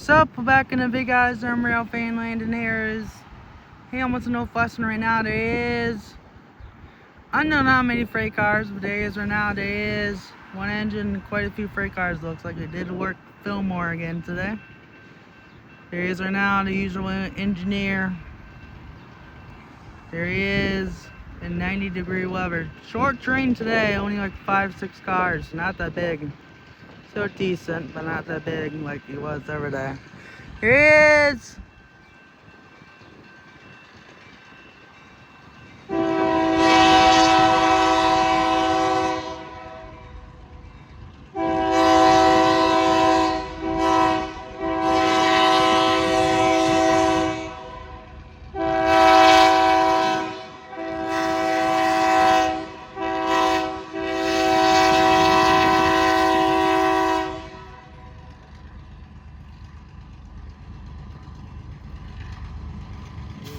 What's up? We're back in the big guys. I'm Rail Fan Landing here is Hamilton, Northwestern right now. There is, I don't know how many freight cars, but there is right now. There is one engine and quite a few freight cars. Looks like they did work Fillmore again today. There is right now the usual engineer. There he is in 90-degree weather. Short train today, only like 5-6 cars. Not that big. Still decent, but not that big like he was every day. Here he is!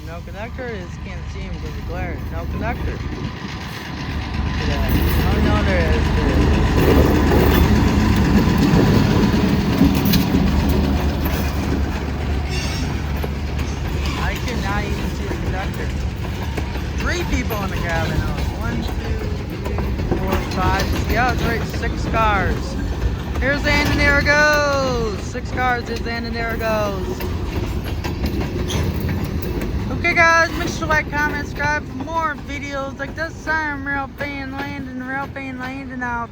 No conductor, is can't see him because of the glare. No conductor. Oh no, there is. I cannot even see the conductor. 3 people in the cabin. Oh, 1, 2, 3, 4, 5. Yeah, that's right. 6 cars. Here's the end and there it goes. 6 cars. Here's the end and there it goes. Okay guys, make sure to like, comment, subscribe for more videos like this. I'm Rail Fan Landing out.